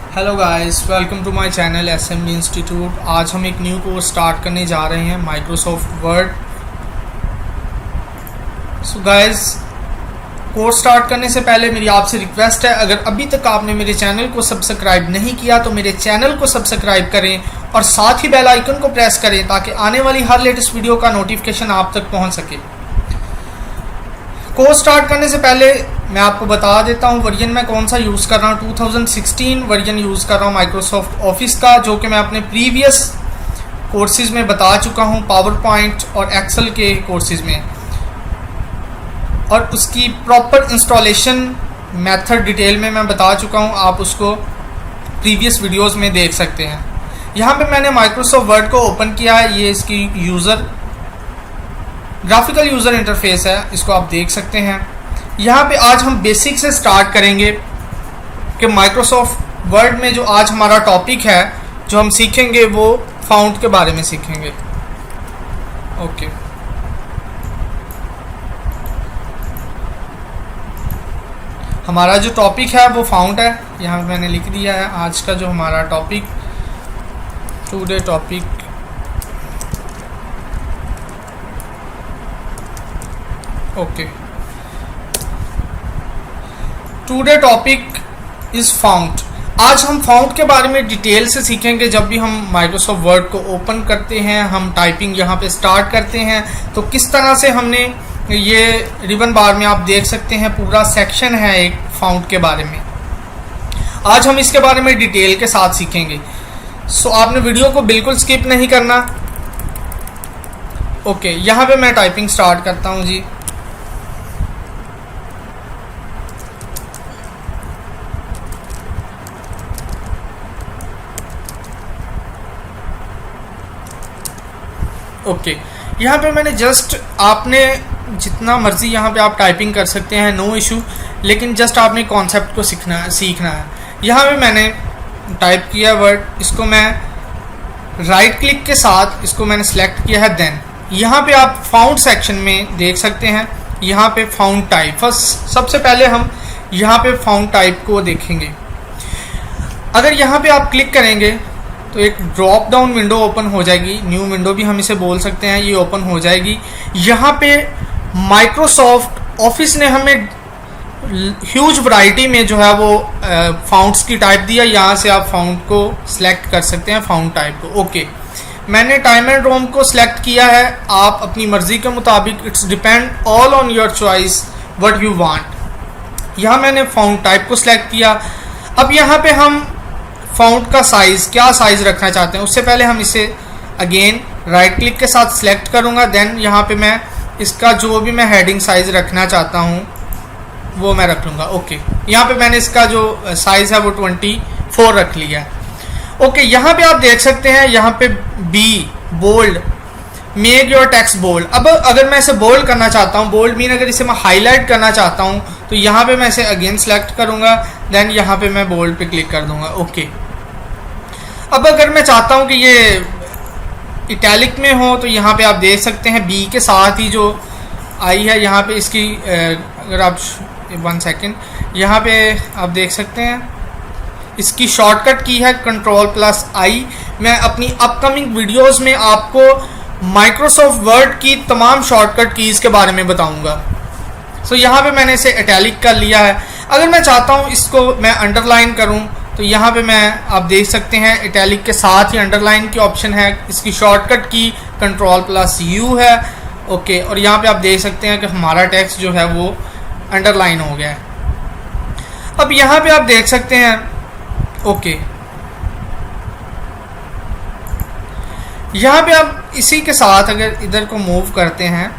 Hello guys, welcome to my channel SMD institute. आज हम एक न्यू कोर्स स्टार्ट करने जा रहे हैं, Microsoft word. So guys, course start करने से पहले मेरी आपसे रिक्वेस्ट है, अगर अभी तक आपने मेरे चैनल को सब्सक्राइब नहीं किया तो मेरे चैनल को सब्सक्राइब करें और साथ ही बेल आइकन को प्रेस करें ताकि आने वाली हर लेटेस्ट वीडियो का नोटिफिकेशन आप तक पहुंच सके। कोर्स स्टार्ट करने से पहले मैं आपको बता देता हूँ वर्जन मैं कौन सा यूज़ कर रहा हूँ। 2016 वर्जन यूज़ कर रहा हूँ माइक्रोसॉफ्ट ऑफिस का, जो कि मैं अपने प्रीवियस कोर्सेज़ में बता चुका हूँ, पावर पॉइंट और एक्सेल के कोर्सेज़ में, और उसकी प्रॉपर इंस्टॉलेशन मेथड डिटेल में मैं बता चुका हूँ। आप उसको प्रीवियस वीडियोस में देख सकते हैं। यहाँ पे मैंने माइक्रोसॉफ्ट वर्ड को ओपन किया है। ये इसकी ग्राफिकल यूज़र इंटरफेस है, इसको आप देख सकते हैं। यहाँ पे आज हम बेसिक से स्टार्ट करेंगे कि माइक्रोसॉफ्ट वर्ड में जो आज हमारा टॉपिक है, जो हम सीखेंगे वो फाउंट के बारे में सीखेंगे। ओके, हमारा जो टॉपिक है वो फाउंट है। यहाँ पे मैंने लिख दिया है आज का जो हमारा topic, today topic okay, today topic is fount. आज हम फाउंट के बारे में डिटेल से सीखेंगे। जब भी हम माइक्रोसॉफ्ट वर्ड को ओपन करते हैं, हम टाइपिंग यहाँ पे स्टार्ट करते हैं, तो किस तरह से हमने ये रिबन बार में आप देख सकते हैं पूरा सेक्शन है एक फाउंट के बारे में। आज हम इसके बारे में डिटेल के साथ सीखेंगे। सो आपने वीडियो को बिल्कुल स्किप नहीं करना। ओके, यहाँ पे मैं टाइपिंग स्टार्ट करता हूँ जी। ओके, यहाँ पे मैंने जस्ट, आपने जितना मर्जी यहाँ पे आप टाइपिंग कर सकते हैं, नो इशू, लेकिन जस्ट आपने कॉन्सेप्ट को सीखना है। यहाँ पे मैंने टाइप किया वर्ड, इसको मैं राइट क्लिक के साथ इसको मैंने सेलेक्ट किया है। देन यहाँ पे आप फाउंट सेक्शन में देख सकते हैं, यहाँ पे फाउंट टाइप। फर्स्ट सबसे पहले हम यहाँ पे फाउंट टाइप को देखेंगे। अगर यहाँ पे आप क्लिक करेंगे तो एक ड्रॉप डाउन विंडो ओपन हो जाएगी, न्यू विंडो भी हम इसे बोल सकते हैं, ये ओपन हो जाएगी। यहाँ पे माइक्रोसॉफ्ट ऑफिस ने हमें ह्यूज वैरायटी में जो है वो फाउंट्स की टाइप दिया। यहाँ से आप फाउंट को सिलेक्ट कर सकते हैं, फाउंट टाइप को। ओके, मैंने टाइम एंड रोम को सिलेक्ट किया है, आप अपनी मर्जी के मुताबिक, it's depend all on your choice what you want. यहाँ मैंने फाउंट टाइप को सिलेक्ट किया। अब यहाँ पे हम फाउंट का साइज़, क्या साइज़ रखना चाहते हैं, उससे पहले हम इसे अगेन राइट क्लिक के साथ सिलेक्ट करूँगा। देन यहाँ पे मैं इसका जो भी मैं हेडिंग साइज़ रखना चाहता हूँ वो मैं रख लूँगा। ओके, यहाँ पे मैंने इसका जो साइज़ है वो 24 रख लिया है। ओके, यहाँ पे आप देख सकते हैं, यहाँ पे be bold, make your text bold. अब अगर मैं इसे बोल्ड करना चाहता हूँ, बोल्ड मीन अगर इसे मैं हाईलाइट करना चाहता हूँ, तो यहाँ पे मैं इसे अगेन सेलेक्ट करूँगा। देन यहाँ पे मैं बोल्ड पे क्लिक कर दूँगा। ओके, अब अगर मैं चाहता हूँ कि ये इटैलिक में हो, तो यहाँ पे आप देख सकते हैं बी के साथ ही जो आई है, यहाँ पे इसकी अगर आप 1 सेकेंड, यहाँ पे आप देख सकते हैं इसकी शॉर्टकट की है Ctrl+I। मैं अपनी अपकमिंग वीडियोस में आपको माइक्रोसॉफ्ट वर्ड की तमाम शॉर्टकट कीज़ के बारे में बताऊंगा। सो यहाँ पे मैंने इसे इटैलिक कर लिया है। अगर मैं चाहता हूँ इसको मैं अंडरलाइन करूँ, तो यहाँ पे मैं, आप देख सकते हैं इटैलिक के साथ ही अंडरलाइन की ऑप्शन है। इसकी शॉर्टकट की Ctrl+U है। ओके, और यहाँ पे आप देख सकते हैं कि हमारा टेक्स्ट जो है वो अंडरलाइन हो गया है। अब यहाँ पे आप देख सकते हैं, ओके, यहाँ पे आप इसी के साथ अगर इधर को मूव करते हैं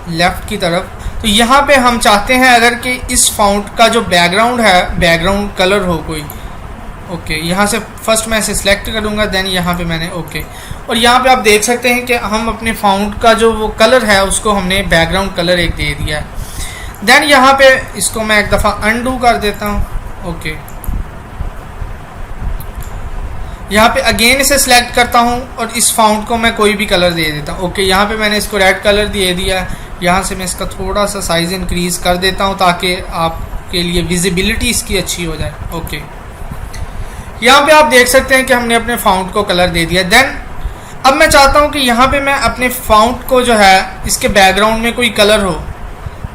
लेफ़्ट की तरफ, तो यहाँ पे हम चाहते हैं अगर कि इस फाउंट का जो बैकग्राउंड है, बैकग्राउंड कलर हो कोई। ओके, यहाँ से फर्स्ट मैं इसे सिलेक्ट करूँगा। देन यहाँ पे मैंने ओके, और यहाँ पे आप देख सकते हैं कि हम अपने फाउंट का जो वो कलर है उसको हमने बैकग्राउंड कलर एक दे दिया है। देन यहाँ पे इसको मैं एक दफ़ा अनडू कर देता हूँ। ओके, यहाँ पे अगेन इसे सिलेक्ट करता हूँ और इस फाउंट को मैं कोई भी कलर दे देता हूँ। ओके, यहाँ पे मैंने इसको रेड कलर दे दिया है। यहाँ से मैं इसका थोड़ा सा साइज़ इंक्रीज़ कर देता हूँ ताकि आपके लिए विजिबिलिटी इसकी अच्छी हो जाए। ओके, यहाँ पे आप देख सकते हैं कि हमने अपने फाउंट को कलर दे दिया। देन अब मैं चाहता हूँ कि यहाँ पे मैं अपने फाउंट को जो है इसके बैकग्राउंड में कोई कलर हो,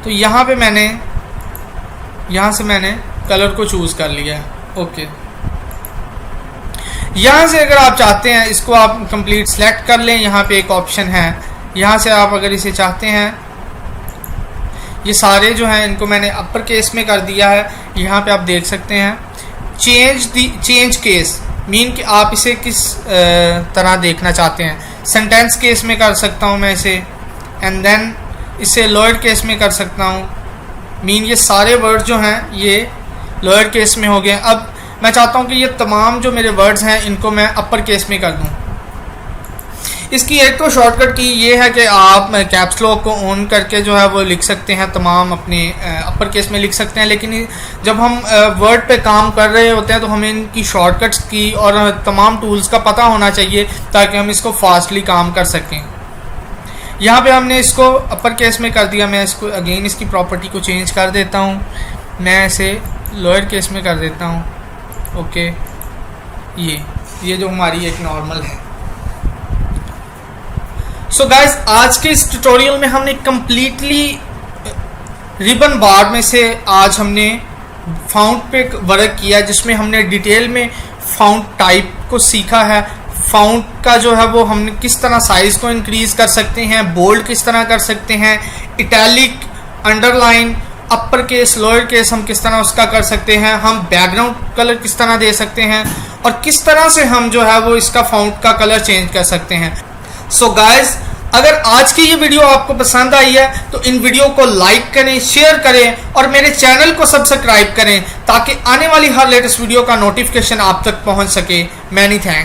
तो यहाँ पे यहाँ से मैंने कलर को चूज कर लिया है। ओके, यहाँ से अगर आप चाहते हैं इसको आप कंप्लीट सेलेक्ट कर लें। यहाँ पे एक ऑप्शन है, यहाँ से आप अगर इसे चाहते हैं, ये सारे जो हैं इनको मैंने अपर केस में कर दिया है। यहाँ पे आप देख सकते हैं चेंज केस, मीन कि आप इसे किस तरह देखना चाहते हैं। सेंटेंस केस में कर सकता हूँ मैं इसे, एंड देन इसे लोअर केस में कर सकता हूँ। मीन ये सारे वर्ड जो हैं ये लोअर केस में हो गए। अब मैं चाहता हूँ कि ये तमाम जो मेरे वर्ड्स हैं इनको मैं अपर केस में कर दूँ। इसकी एक तो शॉर्टकट की ये है कि आप कैप्स लॉक को ऑन करके जो है वो लिख सकते हैं, तमाम अपने अपर केस में लिख सकते हैं। लेकिन जब हम वर्ड पे काम कर रहे होते हैं तो हमें इनकी शॉर्टकट्स की और तमाम टूल्स का पता होना चाहिए ताकि हम इसको फास्टली काम कर सकें। यहाँ पे हमने इसको अपर केस में कर दिया। मैं इसको अगेन इसकी प्रॉपर्टी को चेंज कर देता हूँ, मैं इसे लोअर केस में कर देता हूँ। ओके, ये जो हमारी एक नॉर्मल है। सो गाइज, आज के इस ट्यूटोरियल में हमने कम्प्लीटली रिबन बार में से आज हमने फाउंट पे वर्क किया, जिसमें हमने डिटेल में फाउंट टाइप को सीखा है। फाउंट का जो है वो हमने किस तरह साइज को इंक्रीज कर सकते हैं, बोल्ड किस तरह कर सकते हैं, italic, underline, upper case, lower case हम किस तरह उसका कर सकते हैं, हम बैकग्राउंड कलर किस तरह दे सकते हैं, और किस तरह से हम जो है वो इसका फाउंट का कलर चेंज कर सकते हैं। सो गाइज, अगर आज की ये वीडियो आपको पसंद आई है तो इन वीडियो को लाइक करें, शेयर करें और मेरे चैनल को सब्सक्राइब करें ताकि आने वाली हर लेटेस्ट वीडियो का नोटिफिकेशन आप तक पहुंच सके। Many thanks.